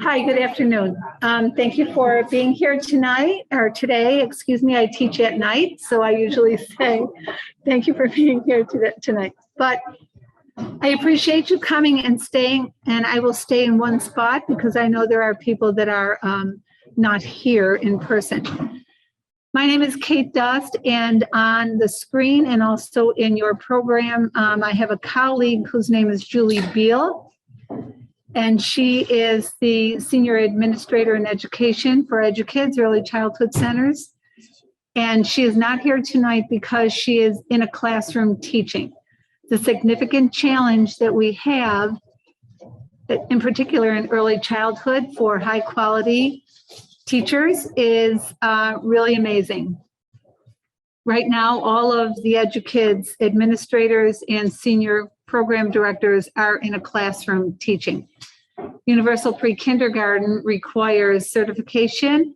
Hi, good afternoon. Thank you for being here tonight, or today, excuse me. I teach at night, so I usually say thank you for being here tonight. But I appreciate you coming and staying, and I will stay in one spot because I know there are people that are not here in person. My name is Kate Dust, and on the screen and also in your program, I have a colleague whose name is Julie Beale. And she is the Senior Administrator in Education for EduKids, Early Childhood Centers. And she is not here tonight because she is in a classroom teaching. The significant challenge that we have, in particular in early childhood for high quality teachers, is really amazing. Right now, all of the EduKids administrators and senior program directors are in a classroom teaching. Universal Pre-Kindergarten requires certification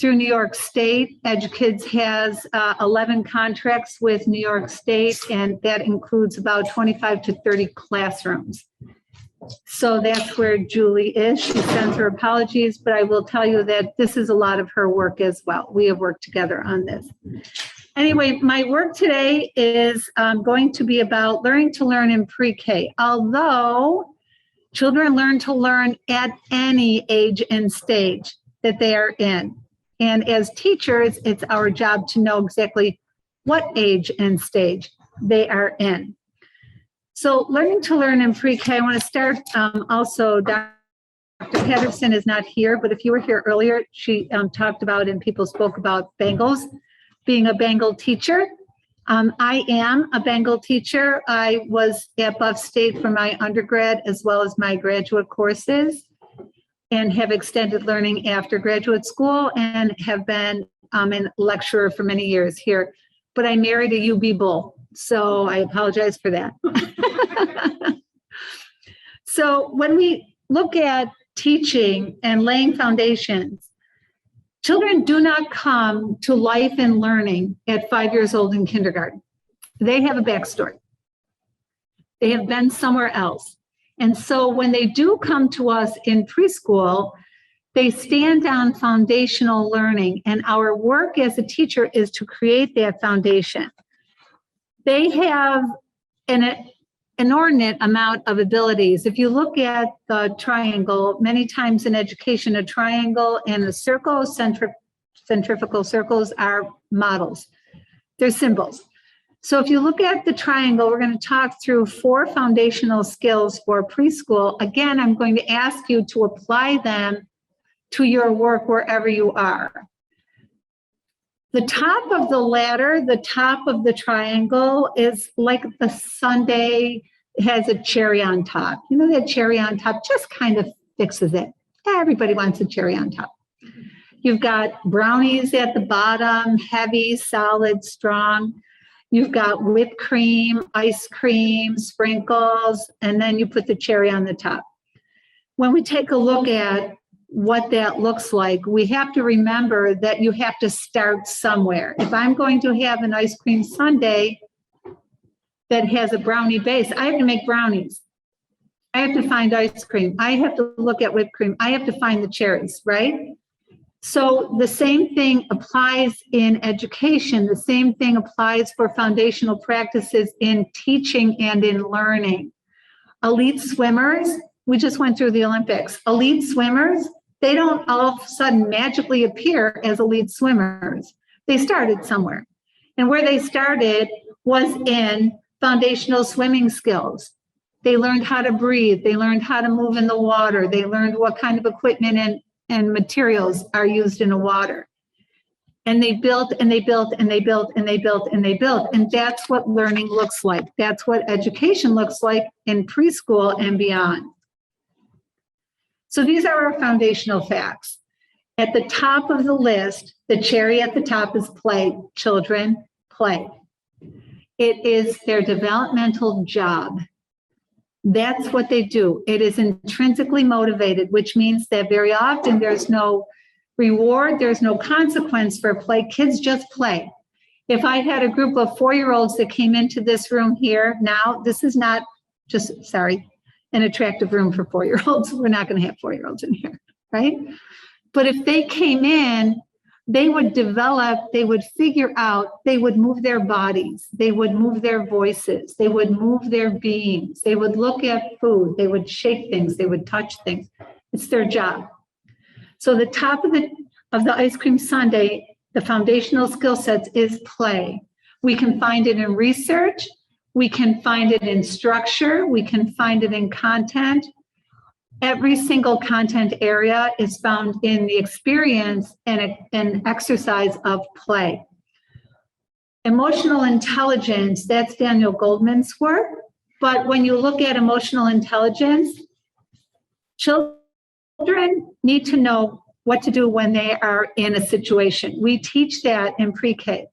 through New York State. EduKids has 11 contracts with New York State, and that includes about 25 to 30 classrooms. So that's where Julie is. She sends her apologies, but I will tell you that this is a lot of her work as well. We have worked together on this. Anyway, my work today is going to be about learning to learn in pre-K, although children learn to learn at any age and stage that they are in. And as teachers, it's our job to know exactly what age and stage they are in. So learning to learn in pre-K, I want to start also, Dr. Patterson is not here, but if you were here earlier, she talked about and people spoke about Bengals, being a Bengal teacher. I am a Bengal teacher. I was at Buff State for my undergrad as well as my graduate courses, and have extended learning after graduate school and have been a lecturer for many years here. But I married a UB Bull, so I apologize for that. So when we look at teaching and laying foundations, children do not come to life and learning at 5 years old in kindergarten. They have a backstory. They have been somewhere else. And so when they do come to us in preschool, they stand on foundational learning. And our work as a teacher is to create that foundation. They have an inordinate amount of abilities. If you look at the triangle, many times in education, a triangle and a circle, centrifugal circles are models. They're symbols. So if you look at the triangle, we're going to talk through 4 foundational skills for preschool. Again, I'm going to ask you to apply them to your work wherever you are. The top of the ladder, the top of the triangle is like the sundae. It has a cherry on top. You know, that cherry on top just kind of fixes it. Everybody wants a cherry on top. You've got brownies at the bottom, heavy, solid, strong. You've got whipped cream, ice cream, sprinkles, and then you put the cherry on the top. When we take a look at what that looks like, we have to remember that you have to start somewhere. If I'm going to have an ice cream sundae that has a brownie base, I have to make brownies. I have to find ice cream. I have to look at whipped cream. I have to find the cherries, right? So the same thing applies in education. The same thing applies for foundational practices in teaching and in learning. Elite swimmers, we just went through the Olympics. Elite swimmers, they don't all of a sudden magically appear as elite swimmers. They started somewhere. And where they started was in foundational swimming skills. They learned how to breathe. They learned how to move in the water. They learned what kind of equipment and materials are used in the water. And they built and they built and they built and they built and they built. And that's what learning looks like. That's what education looks like in preschool and beyond. So these are our foundational facts. At the top of the list, the cherry at the top is play. Children play. It is their developmental job. That's what they do. It is intrinsically motivated, which means that very often there's no reward, there's no consequence for play. Kids just play. If I had a group of 4-year-olds that came into this room here now, this is not just, sorry, an attractive room for 4-year-olds. We're not going to have 4-year-olds in here, right? But if they came in, they would develop, they would figure out, they would move their bodies, they would move their voices, they would move their beings, they would look at food, they would shake things, they would touch things. It's their job. So the top of the ice cream sundae, the foundational skill sets is play. We can find it in research, we can find it in structure, we can find it in content. Every single content area is found in the experience and an exercise of play. Emotional intelligence, that's Daniel Goldman's work. But when you look at emotional intelligence, children need to know what to do when they are in a situation. We teach that in pre-K.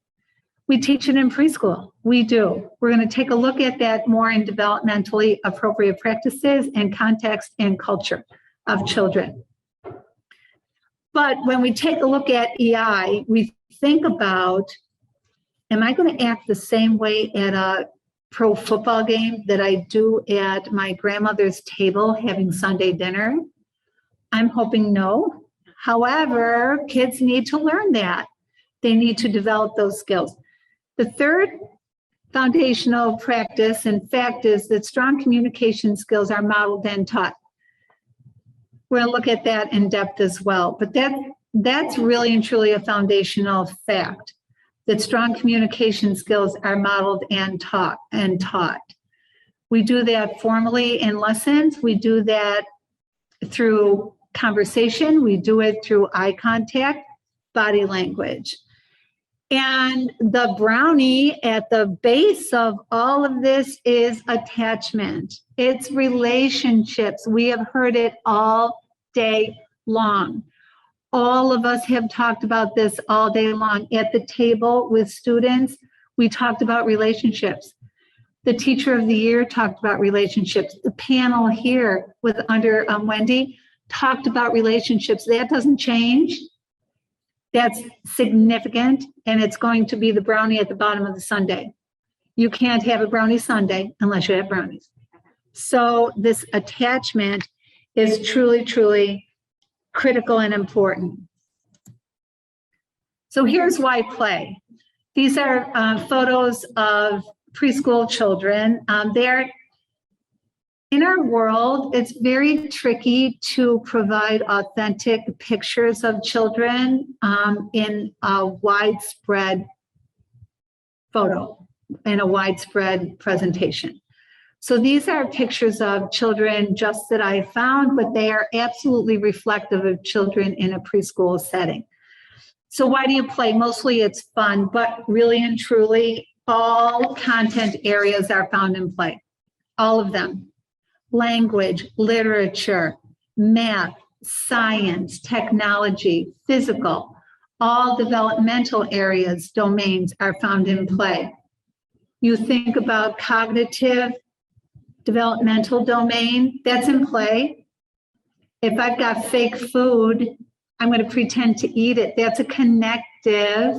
We teach it in preschool. We do. We're going to take a look at that more in developmentally appropriate practices and context and culture of children. But when we take a look at EI, we think about, am I going to act the same way at a pro football game that I do at my grandmother's table having Sunday dinner? I'm hoping no. However, kids need to learn that. They need to develop those skills. The third foundational practice and fact is that strong communication skills are modeled and taught. We're going to look at that in depth as well, but that's really and truly a foundational fact, that strong communication skills are modeled and taught. We do that formally in lessons. We do that through conversation. We do it through eye contact, body language. And the brownie at the base of all of this is attachment. It's relationships. We have heard it all day long. All of us have talked about this all day long. At the table with students, we talked about relationships. The teacher of the year talked about relationships. The panel here with under Wendy talked about relationships. That doesn't change. That's significant, and it's going to be the brownie at the bottom of the sundae. You can't have a brownie sundae unless you have brownies. So this attachment is truly, truly critical and important. So here's why play. These are photos of preschool children. They're in our world, it's very tricky to provide authentic pictures of children in a widespread photo, in a widespread presentation. So these are pictures of children just that I found, but they are absolutely reflective of children in a preschool setting. So why do you play? Mostly it's fun, but really and truly, all content areas are found in play, all of them. Language, literature, math, science, technology, physical, all developmental areas, domains are found in play. You think about cognitive, developmental domain, that's in play. If I've got fake food, I'm going to pretend to eat it. That's a connective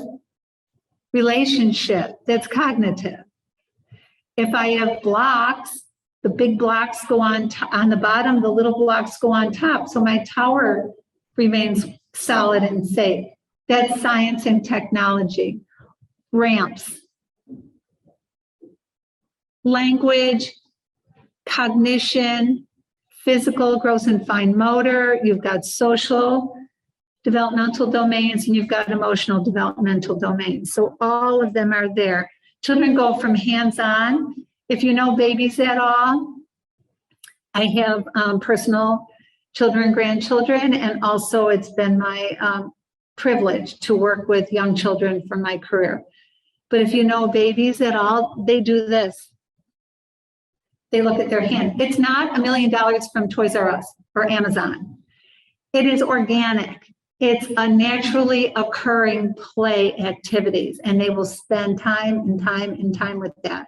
relationship. That's cognitive. If I have blocks, the big blocks go on the bottom, the little blocks go on top. So my tower remains solid and safe. That's science and technology. Ramps. Language, cognition, physical, gross and fine motor. You've got social developmental domains, and you've got emotional developmental domains. So all of them are there. Children go from hands-on. If you know babies at all, I have personal children and grandchildren, and also it's been my privilege to work with young children for my career. But if you know babies at all, they do this. They look at their hand. It's not $1 million from Toys R Us or Amazon. It is organic. It's a naturally occurring play activities, and they will spend time and time and time with that.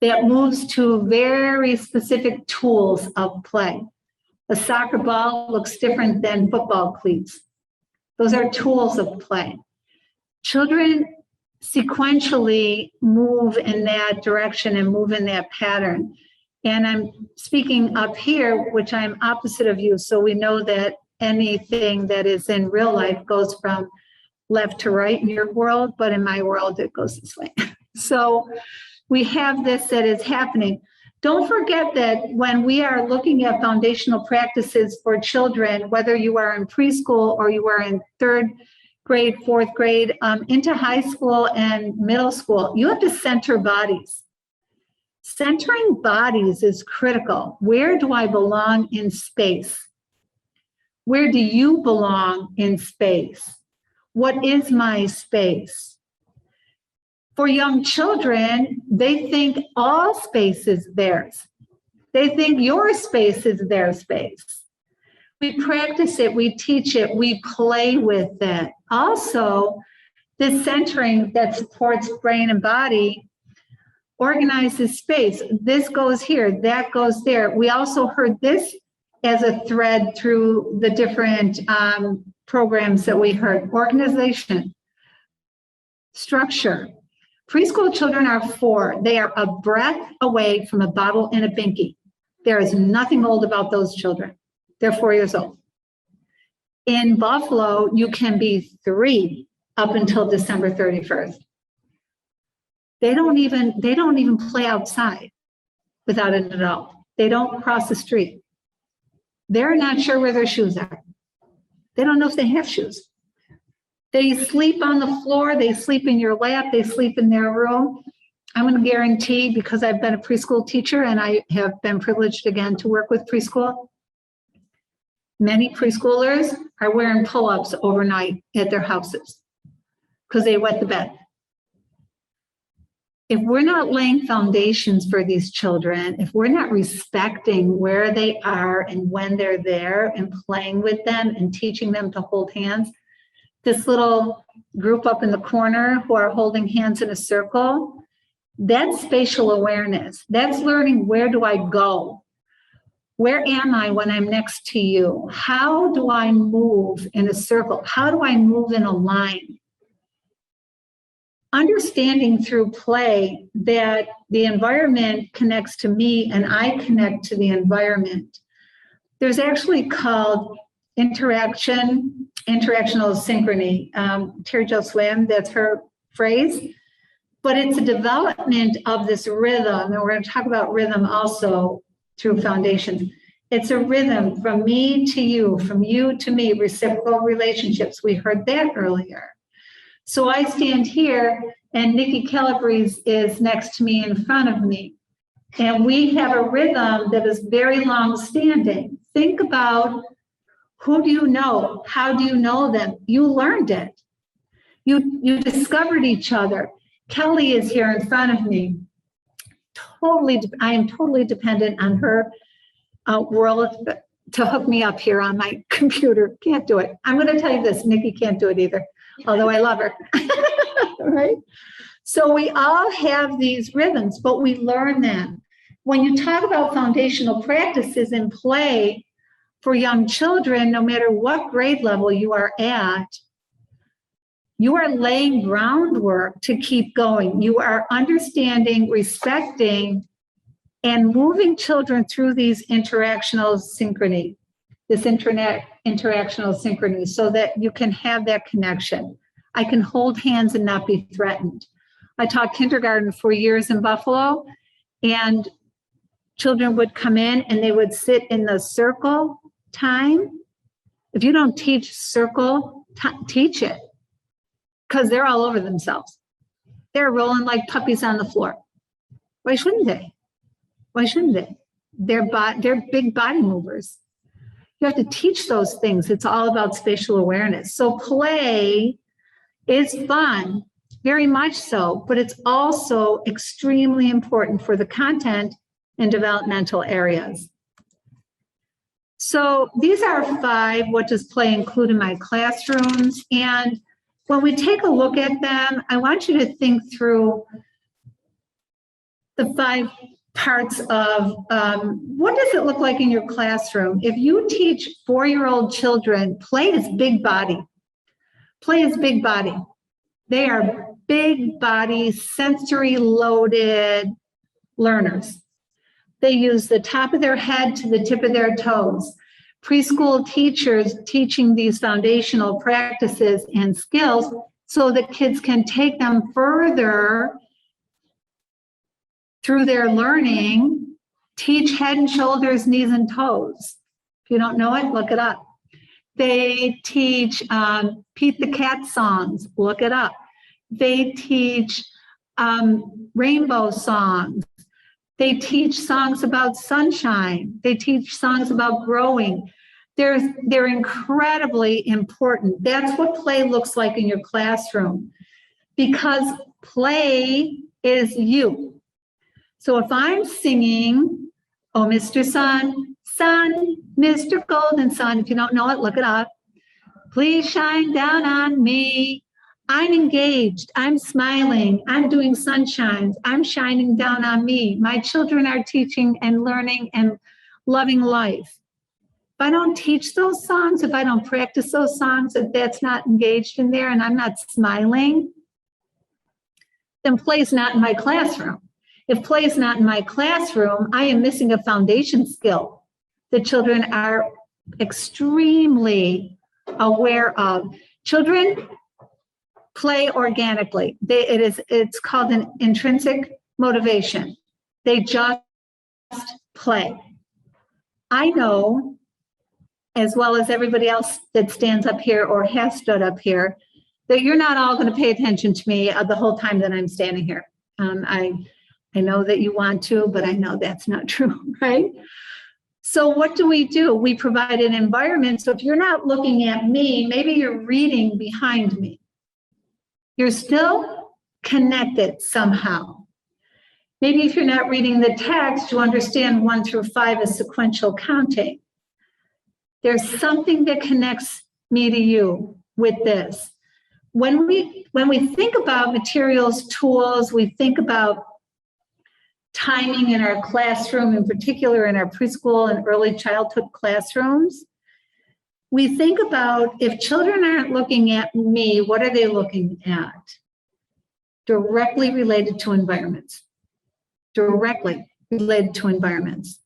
That moves to very specific tools of play. A soccer ball looks different than football cleats. Those are tools of play. Children sequentially move in that direction and move in that pattern. And I'm speaking up here, which I'm opposite of you. So we know that anything that is in real life goes from left to right in your world, but in my world, it goes this way. So we have this that is happening. Don't forget that when we are looking at foundational practices for children, whether you are in preschool or you are in third grade, fourth grade, into high school and middle school, you have to center bodies. Centering bodies is critical. Where do I belong in space? Where do you belong in space? What is my space? For young children, they think all space is theirs. They think your space is their space. We practice it, we teach it, we play with it. Also, this centering that supports brain and body organizes space. This goes here, that goes there. We also heard this as a thread through the different programs that we heard. Organization, structure. Preschool children are 4. They are a breath away from a bottle and a binky. There is nothing old about those children. They're 4 years old. In Buffalo, you can be 3 up until December 31st. They don't even play outside without an adult. They don't cross the street. They're not sure where their shoes are. They don't know if they have shoes. They sleep on the floor, they sleep in your lap, they sleep in their room. I'm going to guarantee, because I've been a preschool teacher and I have been privileged again to work with preschool, many preschoolers are wearing pull-ups overnight at their houses because they wet the bed. If we're not laying foundations for these children, if we're not respecting where they are and when they're there and playing with them and teaching them to hold hands, this little group up in the corner who are holding hands in a circle, that's spatial awareness. That's learning, where do I go? Where am I when I'm next to you? How do I move in a circle? How do I move in a line? Understanding through play that the environment connects to me and I connect to the environment. There's actually called interactional synchrony. Terry Jo Swam, that's her phrase, but it's a development of this rhythm, and we're going to talk about rhythm also through foundations. It's a rhythm from me to you, from you to me, reciprocal relationships. We heard that earlier. So I stand here and Nikki Calabrese is next to me, in front of me. And we have a rhythm that is very long-standing. Think about, who do you know? How do you know them? You learned it. You discovered each other. Kelly is here in front of me. I am totally dependent on her world to hook me up here on my computer. Can't do it. I'm going to tell you this, Nikki can't do it either, although I love her. Right? So we all have these rhythms, but we learn them. When you talk about foundational practices in play for young children, no matter what grade level you are at, you are laying groundwork to keep going. You are understanding, respecting, and moving children through these interactional synchrony, so that you can have that connection. I can hold hands and not be threatened. I taught kindergarten for years in Buffalo, and children would come in and they would sit in the circle time. If you don't teach circle, teach it, because they're all over themselves. They're rolling like puppies on the floor. Why shouldn't they? Why shouldn't they? They're big body movers. You have to teach those things. It's all about spatial awareness. So play is fun, very much so, but it's also extremely important for the content and developmental areas. So these are 5, what does play include in my classrooms? And when we take a look at them, I want you to think through the 5 parts of what does it look like in your classroom? If you teach 4-year-old children, play is big body. Play is big body. They are big body, sensory loaded learners. They use the top of their head to the tip of their toes. Preschool teachers teaching these foundational practices and skills so that kids can take them further through their learning, teach head and shoulders, knees and toes. If you don't know it, look it up. They teach Pete the Cat songs, look it up. They teach rainbow songs. They teach songs about sunshine. They teach songs about growing. They're incredibly important. That's what play looks like in your classroom, because play is you. So if I'm singing, oh, Mr. Sun, Sun, Mr. Golden Sun, if you don't know it, look it up. Please shine down on me. I'm engaged, I'm smiling, I'm doing sunshines, I'm shining down on me. My children are teaching and learning and loving life. If I don't teach those songs, if I don't practice those songs, if that's not engaged in there and I'm not smiling, then play's not in my classroom. If play is not in my classroom, I am missing a foundation skill that children are extremely aware of. Children play organically. It's called an intrinsic motivation. They just play. I know, as well as everybody else that stands up here or has stood up here, that you're not all going to pay attention to me the whole time that I'm standing here. I know that you want to, but I know that's not true, right? So what do? We provide an environment. So if you're not looking at me, maybe you're reading behind me. You're still connected somehow. Maybe if you're not reading the text, you understand 1 through 5 is sequential counting. There's something that connects me to you with this. When we think about materials, tools, we think about timing in our classroom, in particular in our preschool and early childhood classrooms. We think about, if children aren't looking at me, what are they looking at? Directly related to environments. Directly related to environments.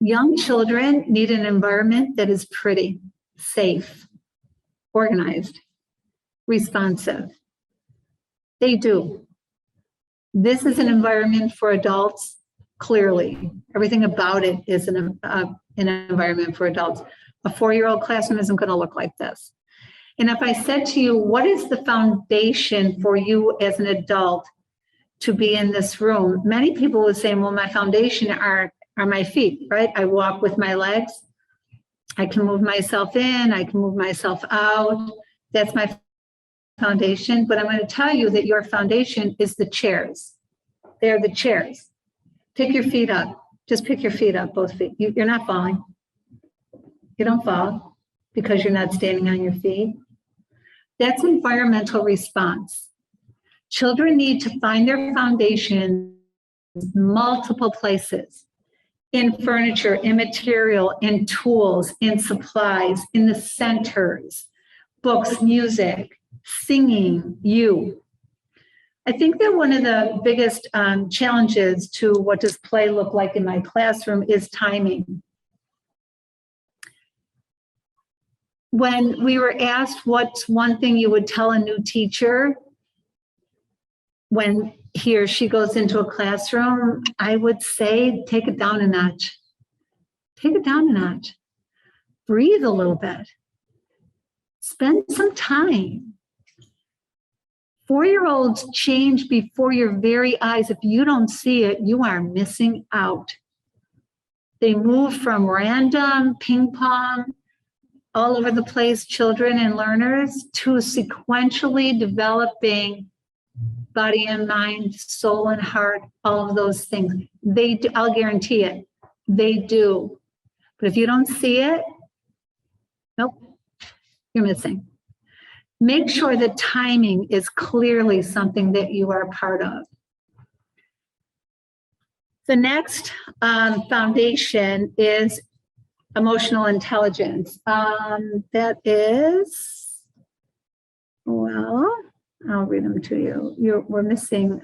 Young children need an environment that is pretty, safe, organized, responsive. They do. This is an environment for adults, clearly. Everything about it is an environment for adults. A 4-year-old classroom isn't going to look like this. And if I said to you, what is the foundation for you as an adult to be in this room? Many people would say, well, my foundation are my feet, right? I walk with my legs. I can move myself in. I can move myself out. That's my foundation. But I'm going to tell you that your foundation is the chairs. They're the chairs. Pick your feet up. Just pick your feet up, both feet. You're not falling. You don't fall because you're not standing on your feet. That's environmental response. Children need to find their foundation in multiple places. In furniture, in material, in tools, in supplies, in the centers, books, music, singing, you. I think that one of the biggest challenges to what does play look like in my classroom is timing. When we were asked what's one thing you would tell a new teacher when he or she goes into a classroom, I would say, take it down a notch. Take it down a notch. Breathe a little bit. Spend some time. 4-year-olds change before your very eyes. If you don't see it, you are missing out. They move from random ping pong, all over the place, children and learners, to sequentially developing body and mind, soul and heart, all of those things. They do, I'll guarantee it. They do. But if you don't see it, nope, you're missing. Make sure that timing is clearly something that you are part of. The next foundation is emotional intelligence. That is, well, I'll read them to you. We're missing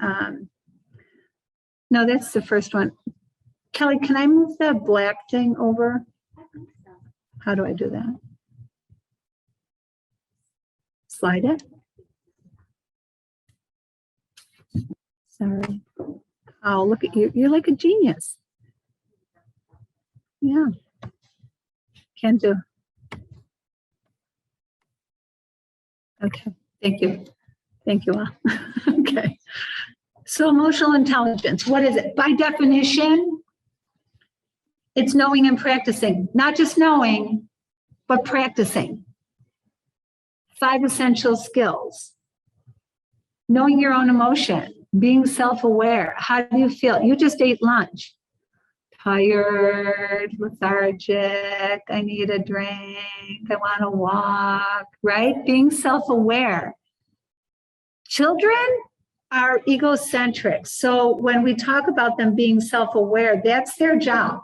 No, that's the first one. Kelly, can I move that black thing over? How do I do that? Slide it. Sorry. Oh, look at you. You're like a genius. Yeah. Can do. Okay. Thank you. Thank you all. Okay. So emotional intelligence, what is it? By definition, it's knowing and practicing. Not just knowing, but practicing. 5 essential skills. Knowing your own emotion, being self-aware. How do you feel? You just ate lunch. Tired, lethargic, I need a drink, I want to walk, right? Being self-aware. Children are egocentric. So when we talk about them being self-aware, that's their job,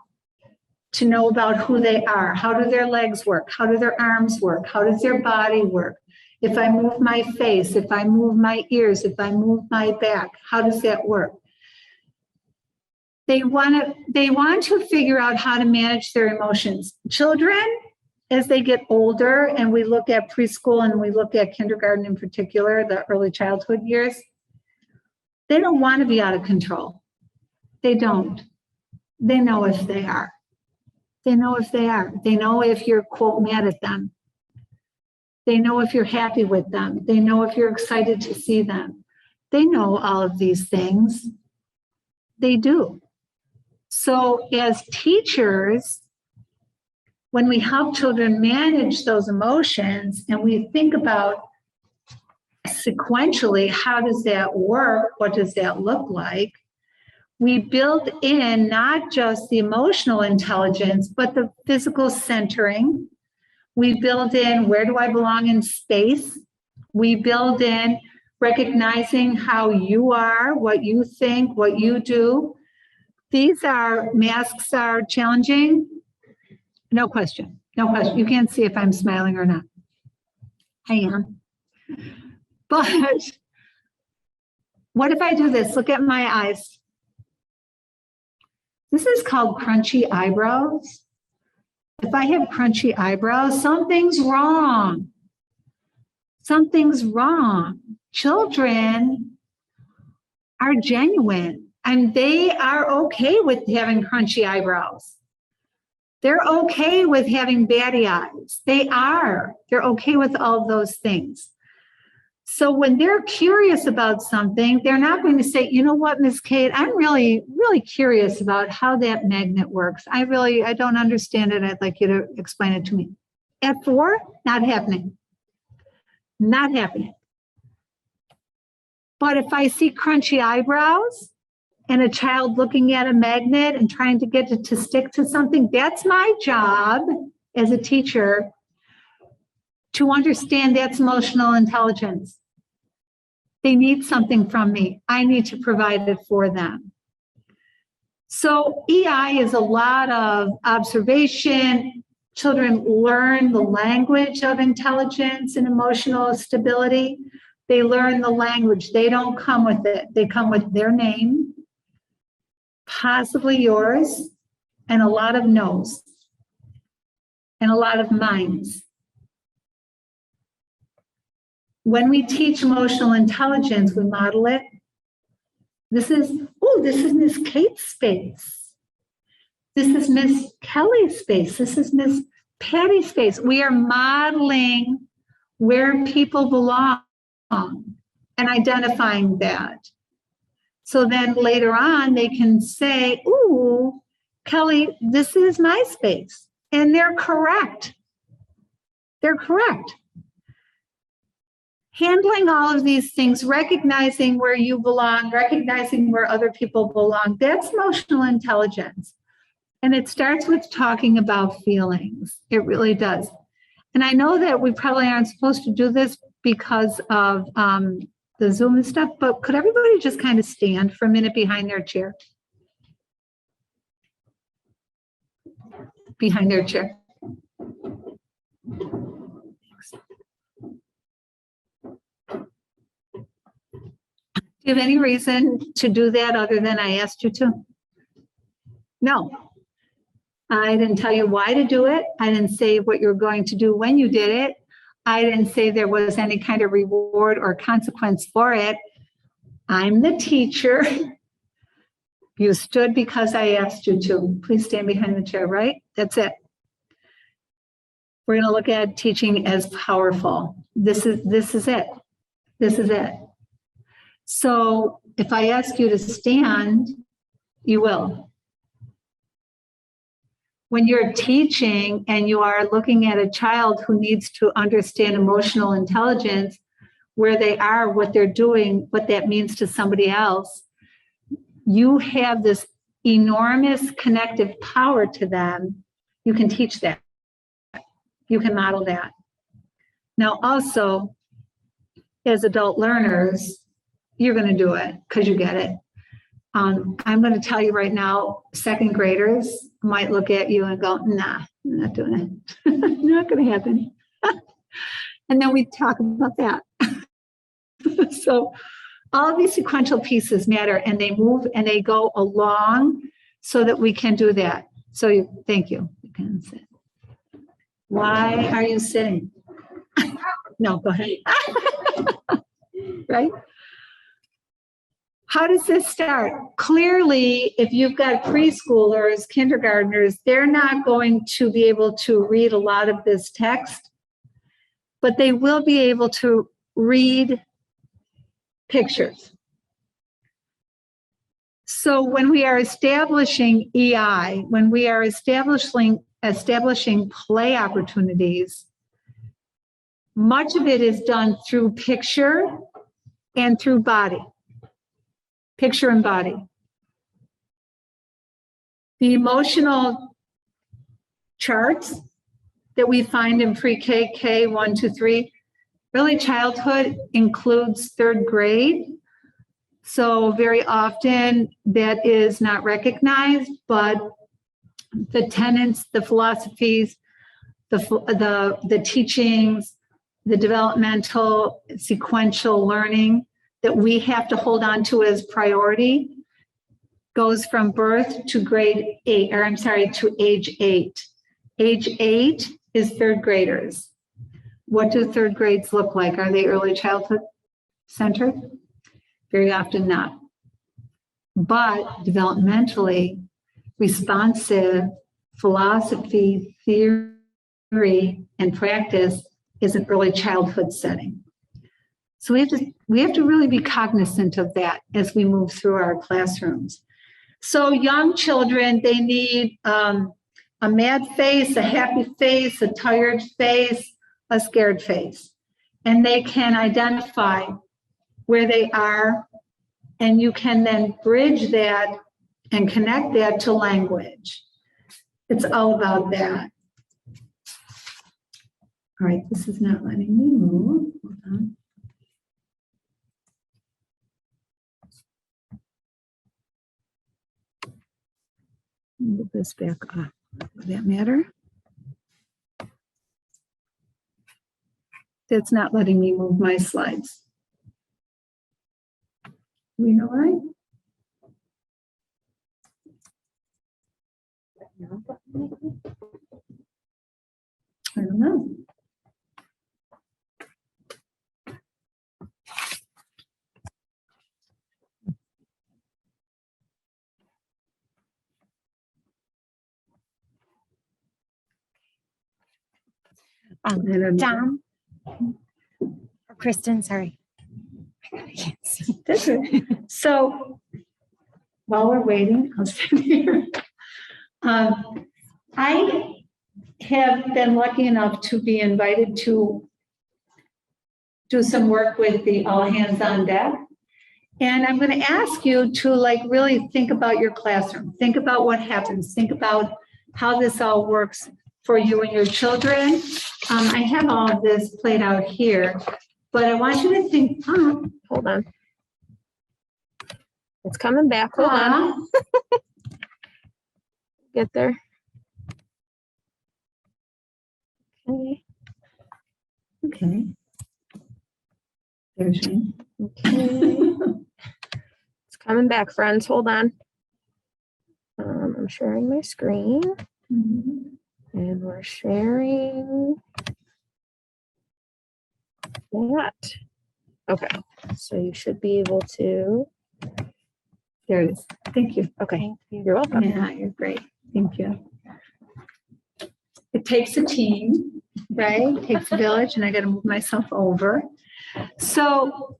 to know about who they are. How do their legs work? How do their arms work? How does their body work? If I move my face, if I move my ears, if I move my back, how does that work? They want to figure out how to manage their emotions. Children, as they get older, and we look at preschool and we look at kindergarten in particular, the early childhood years, they don't want to be out of control. They don't. They know if they are. They know if they are. They know if you're, quote, mad at them. They know if you're happy with them. They know if you're excited to see them. They know all of these things. They do. So as teachers, when we help children manage those emotions and we think about sequentially, how does that work? What does that look like? We build in not just the emotional intelligence, but the physical centering. We build in, where do I belong in space? We build in recognizing how you are, what you think, what you do. These masks are challenging. No question. No question. You can't see if I'm smiling or not. I am. But what if I do this? Look at my eyes. This is called crunchy eyebrows. If I have crunchy eyebrows, something's wrong. Something's wrong. Children are genuine and they are okay with having crunchy eyebrows. They're okay with having batty eyes. They're okay with all those things. So when they're curious about something, they're not going to say, you know what, Miss Kate, I'm really, really curious about how that magnet works. I don't understand it. I'd like you to explain it to me. At 4, not happening. Not happening. But if I see crunchy eyebrows and a child looking at a magnet and trying to get it to stick to something, that's my job as a teacher to understand that's emotional intelligence. They need something from me. I need to provide it for them. So EI is a lot of observation. Children learn the language of intelligence and emotional stability. They learn the language. They don't come with it. They come with their name, possibly yours, and a lot of no's, and a lot of minds. When we teach emotional intelligence, we model it. This is Miss Kate's space. This is Miss Kelly's space. This is Miss Patty's space. We are modeling where people belong and identifying that. So then later on, they can say, ooh, Kelly, this is my space. And they're correct. They're correct. Handling all of these things, recognizing where you belong, recognizing where other people belong, that's emotional intelligence. And it starts with talking about feelings. It really does. And I know that we probably aren't supposed to do this because of the Zoom and stuff, but could everybody just kind of stand for a minute behind their chair? Behind their chair. you have any reason to do that other than I asked you to? No. I didn't tell you why to do it. I didn't say what you're going to do when you did it. I didn't say there was any kind of reward or consequence for it. I'm the teacher. You stood because I asked you to. Please stand behind the chair, right? That's it. We're going to look at teaching as powerful. This is it. This is it. So if I ask you to stand, you will. When you're teaching and you are looking at a child who needs to understand emotional intelligence, where they are, what they're doing, what that means to somebody else, you have this enormous connective power to them. You can teach that. You can model that. Now, also, as adult learners, you're going to do it because you get it. I'm going to tell you right now, second graders might look at you and go, nah, I'm not doing it. Not going to happen. And then we talk about that. So all of these sequential pieces matter, and they move and they go along so that we can do that. So thank you. You can sit. Why are you sitting? No, go ahead. Right? How does this start? Clearly, if you've got preschoolers, kindergartners, they're not going to be able to read a lot of this text, but they will be able to read pictures. So when we are establishing EI, when we are establishing play opportunities, much of it is done through picture and through body. Picture and body. The emotional charts that we find in pre-K, K, 1, 2, 3, early childhood includes third grade. So very often that is not recognized, but the tenets, the philosophies, the teachings, the developmental sequential learning that we have to hold on to as priority goes from birth to to age 8. Age 8 is third graders. What do third grades look like? Are they early childhood centered? Very often not. But developmentally responsive philosophy, theory, and practice is an early childhood setting. So we have to really be cognizant of that as we move through our classrooms. So young children, they need a mad face, a happy face, a tired face, a scared face. And they can identify where they are, and you can then bridge that and connect that to language. It's all about that. All right, this is not letting me move. Hold on. Move this back up. Does that matter? That's not letting me move my slides. We know why? I don't know. Dom or Kristen, sorry. I can't see. That's it. So while we're waiting, I'll stand here. I have been lucky enough to be invited to do some work with the All Hands on Deck. And I'm going to ask you to really think about your classroom. Think about what happens. Think about how this all works for you and your children. I have all of this played out here, but I want you to think, Hold on. It's coming back. Hold on. Get there. Okay. Okay. There's Shane. Okay. Coming back, friends. Hold on. I'm sharing my screen. And we're sharing that. Okay. So you should be able to. There it is. Thank you. Okay. You're welcome. Yeah, you're great. Thank you. It takes a team, right? It takes a village, and I got to move myself over. So,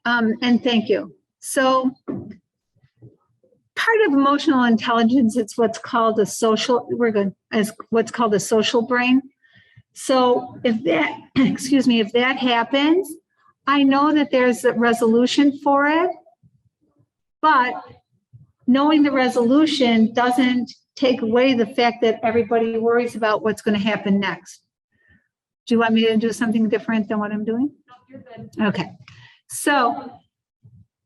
and thank you. So, part of emotional intelligence, it's what's called a social, what's called a social brain. So if that, excuse me, if that happens, I know that there's a resolution for it, but knowing the resolution doesn't take away the fact that everybody worries about what's going to happen next. Do you want me to do something different than what I'm doing? No, you're good. Okay. So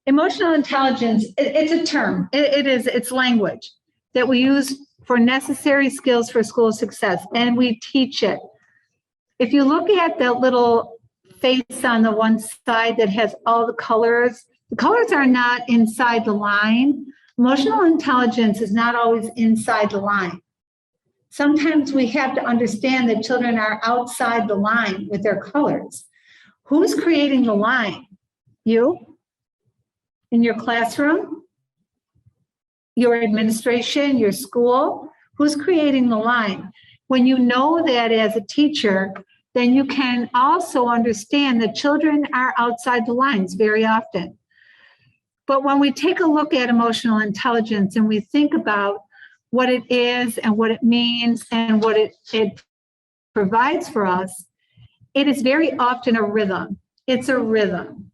emotional intelligence, it's a term. It's language that we use for necessary skills for school success, and we teach it. If you look at the little face on the one side that has all the colors are not inside the line. Emotional intelligence is not always inside the line. Sometimes we have to understand that children are outside the line with their colors. Who's creating the line? You? In your classroom? Your administration, your school? Who's creating the line? When you know that as a teacher, then you can also understand that children are outside the lines very often. But when we take a look at emotional intelligence and we think about what it is and what it means and what it provides for us, it is very often a rhythm. It's a rhythm.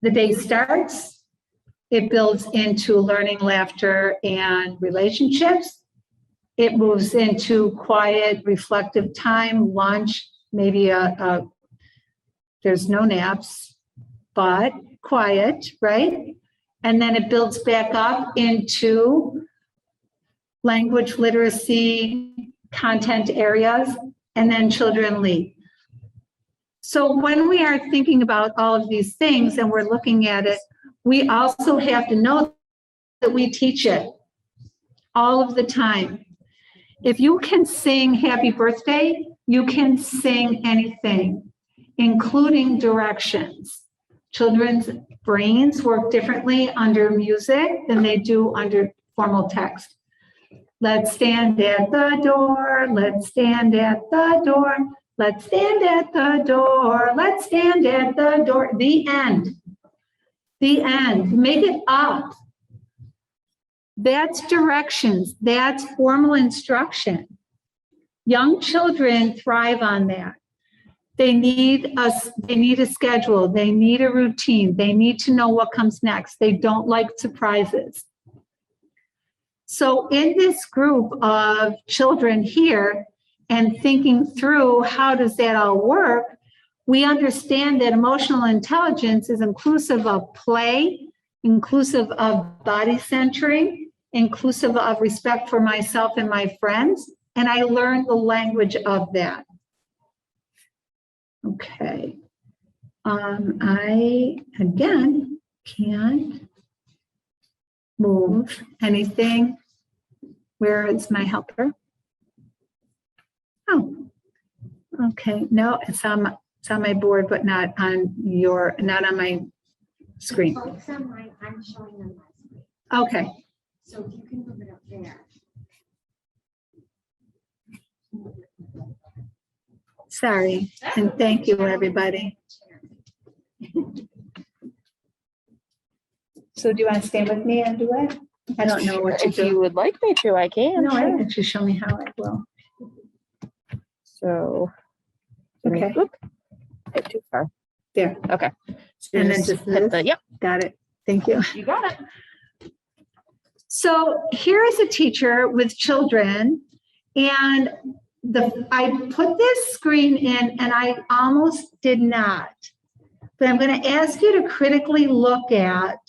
The day starts, it builds into learning, laughter, and relationships. It moves into quiet, reflective time, lunch, maybe there's no naps, but quiet, right? And then it builds back up into language literacy, content areas, and then children lead. So when we are thinking about all of these things and we're looking at it, we also have to know that we teach it all of the time. If you can sing happy birthday, you can sing anything, including directions. Children's brains work differently under music than they do under formal text. Let's stand at the door, let's stand at the door, let's stand at the door, let's stand at the door. The end. The end. Make it up. That's directions. That's formal instruction. Young children thrive on that. They need a schedule. They need a routine. They need to know what comes next. They don't like surprises. So in this group of children here and thinking through how does that all work, we understand that emotional intelligence is inclusive of play, inclusive of body centering, inclusive of respect for myself and my friends, and I learned the language of that. Okay. I, again, can't move anything. Where is my helper? Oh, okay. No, it's on my board, but not on my screen. Focus on mine. I'm showing them my screen. Okay. So if you can move it up there. Sorry, and thank you, everybody. So do you want to stand with me and do it? I don't know what to If do. you would like me to, I can. No, sure. I can just show me how I will. So, Okay. Oop, hit too far. There. Okay. So And then just hit the, this? yep, Got it. Thank you. you got it. So here is a teacher with children, and I put this screen in and I almost did not. But I'm going to ask you to critically look at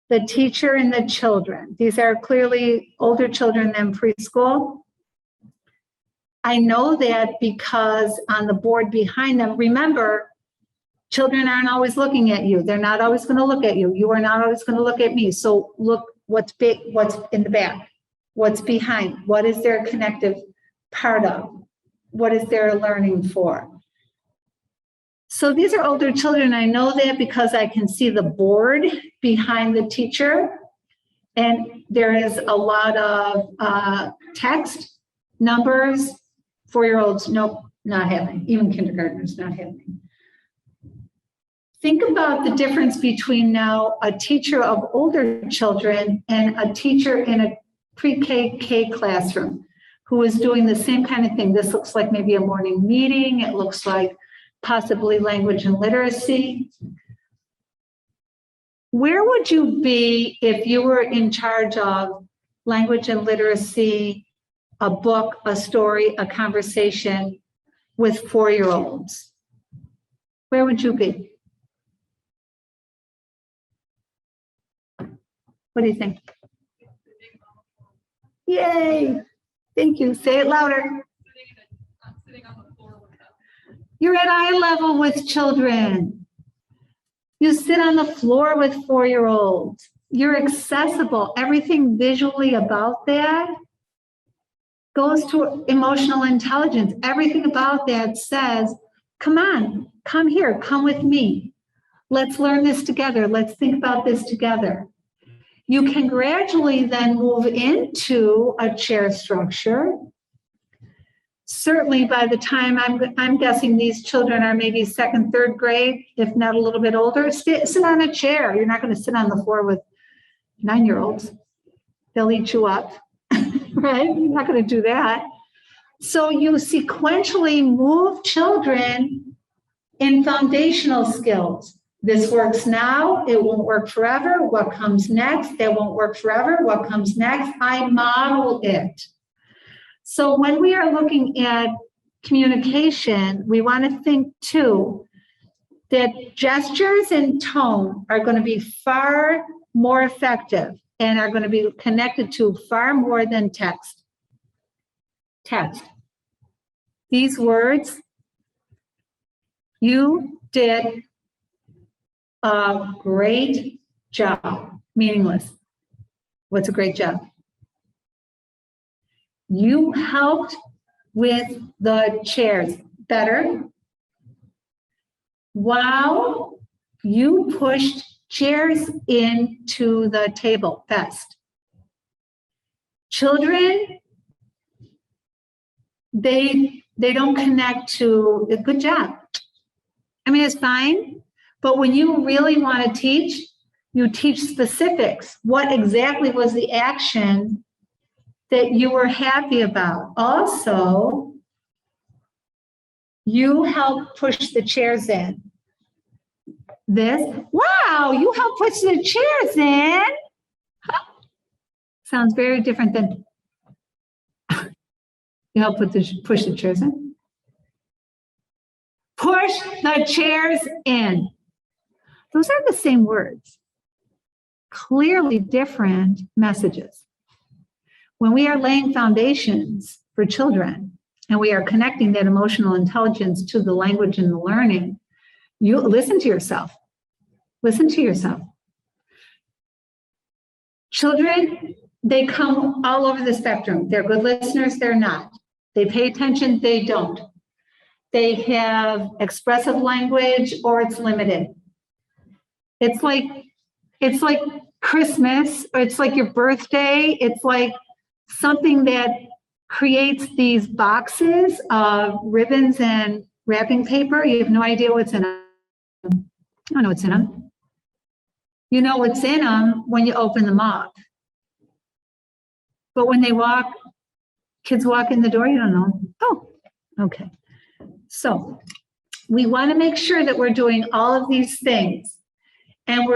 the teacher and the children. These are clearly older children than preschool. I know that because on the board behind them, remember, Children aren't always looking at you. They're not always going to look at you. You are not always going to look at me. So look what's big, what's in the back, what's behind, what is their connective part of, what is their learning for. So these are older children. I know that because I can see the board behind the teacher, and there is a lot of text, numbers. 4-year-olds, nope, not happening. Even kindergartners, not happening. Think about the difference between now a teacher of older children and a teacher in a pre-K classroom who is doing the same kind of thing. This looks like maybe a morning meeting. It looks like possibly language and literacy. Where would you be if you were in charge of language and literacy, a book, a story, a conversation with 4-year-olds? Where would you be? What do you think? Yay! Thank you. Say it louder. You're at eye level with children. You sit on the floor with 4-year-olds. You're accessible. Everything visually about that goes to emotional intelligence. Everything about that says, come on, come here, come with me. Let's learn this together. Let's think about this together. You can gradually then move into a chair structure. Certainly by the time I'm guessing these children are maybe 2nd, 3rd grade, if not a little bit older, sit on a chair. You're not going to sit on the floor with 9-year-olds. They'll eat you up, right? You're not going to do that. So you sequentially move children in foundational skills. This works now, it won't work forever. What comes next? That won't work forever. What comes next? I model it. So when we are looking at communication, we want to think too that gestures and tone are going to be far more effective and are going to be connected to far more than text. Text. These words, you did a great job. Meaningless. What's a great job? You helped with the chairs. Better. Wow, you pushed chairs into the table. Best. Children, they don't connect to a good job. I mean, it's fine, but when you really want to teach, you teach specifics. What exactly was the action that you were happy about? Also, you help push the chairs in. This, wow, you help push the chairs in. Huh. Sounds very different than you help push the chairs in. Push the chairs in. Those are the same words. Clearly different messages. When we are laying foundations for children and we are connecting that emotional intelligence to the language and the learning, you listen to yourself. Listen to yourself. Children, they come all over the spectrum. They're good listeners, they're not. They pay attention, they don't. They have expressive language or it's limited. It's like Christmas, or it's like your birthday. It's like something that creates these boxes of ribbons and wrapping paper. You have no idea what's in them. I don't know what's in them. You know what's in them when you open them up. But when kids walk in the door, you don't know. Oh, okay. So we want to make sure that we're doing all of these things. And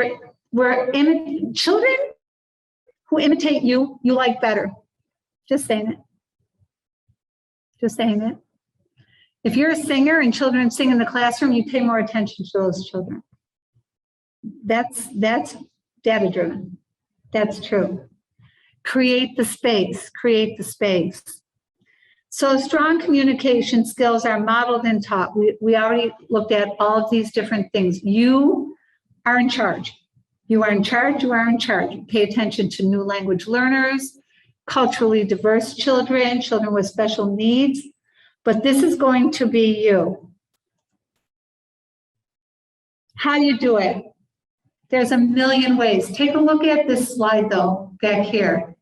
children who imitate you like better. Just saying it. Just saying it. If you're a singer and children sing in the classroom, you pay more attention to those children. That's data driven. That's true. Create the space, create the space. So strong communication skills are modeled and taught. We already looked at all of these different things. You are in charge. You are in charge, you are in charge. Pay attention to new language learners, culturally diverse children, children with special needs, but this is going to be you. How do you do it? There's a million ways. Take a look at this slide though, back here.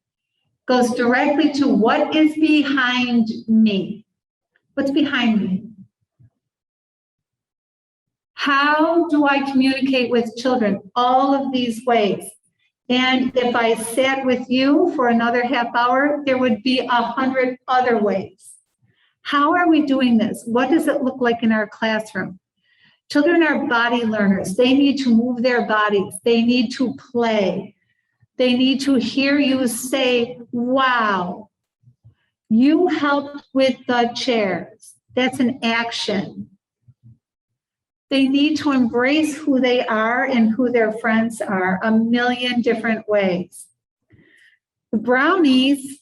Goes directly to what is behind me. What's behind me? How do I communicate with children? All of these ways. And if I sat with you for another half hour, there would be 100 other ways. How are we doing this? What does it look like in our classroom? Children are body learners. They need to move their bodies. They need to play. They need to hear you say, wow, you helped with the chairs. That's an action. They need to embrace who they are and who their friends are, a million different ways. The brownies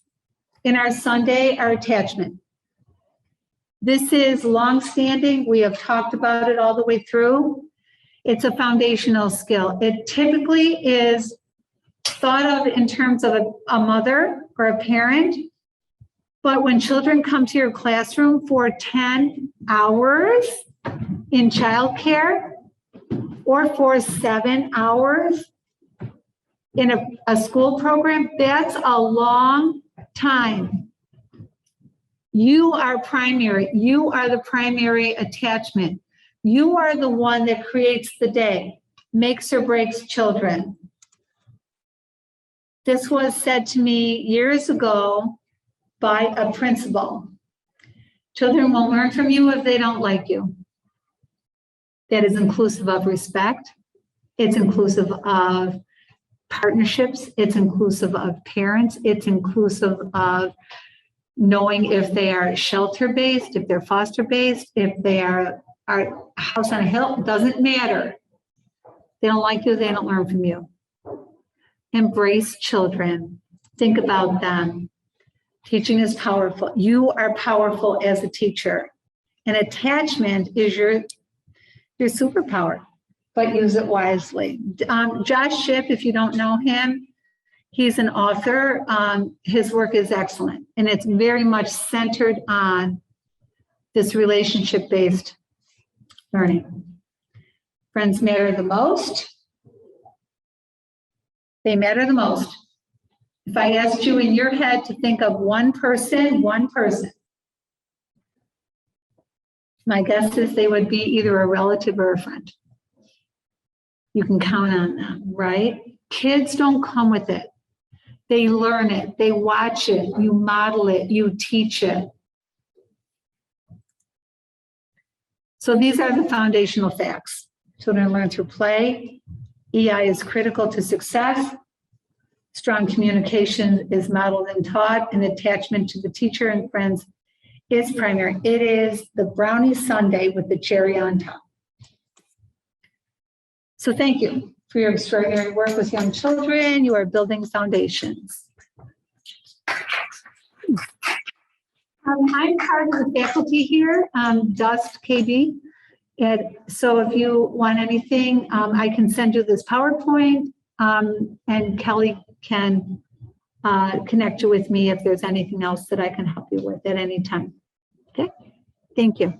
in our Sunday are attachment. This is longstanding. We have talked about it all the way through. It's a foundational skill. It typically is thought of in terms of a mother or a parent, but when children come to your classroom for 10 hours in childcare or for 7 hours in a school program, that's a long time. You are primary. You are the primary attachment. You are the one that creates the day, makes or breaks children. This was said to me years ago by a principal. Children won't learn from you if they don't like you. That is inclusive of respect. It's inclusive of partnerships. It's inclusive of parents. It's inclusive of knowing if they are shelter-based, if they're foster-based, if they are house on a hill, doesn't matter. They don't like you, they don't learn from you. Embrace children. Think about them. Teaching is powerful. You are powerful as a teacher. And attachment is your superpower, but use it wisely. Josh Shipp, if you don't know him, he's an author. His work is excellent, and it's very much centered on this relationship-based learning. Friends matter the most. They matter the most. If I asked you in your head to think of one person, my guess is they would be either a relative or a friend. You can count on them, right? Kids don't come with it. They learn it, they watch it, you model it, you teach it. So these are the foundational facts. Children learn through play. EI is critical to success. Strong communication is modeled and taught, and attachment to the teacher and friends is primary. It is the brownie sundae with the cherry on top. So thank you for your extraordinary work with young children. You are building foundations. I'm part of the faculty here, Dust KB. And so if you want anything, I can send you this PowerPoint, and Kelly can connect you with me if there's anything else that I can help you with at any time. Okay, thank you.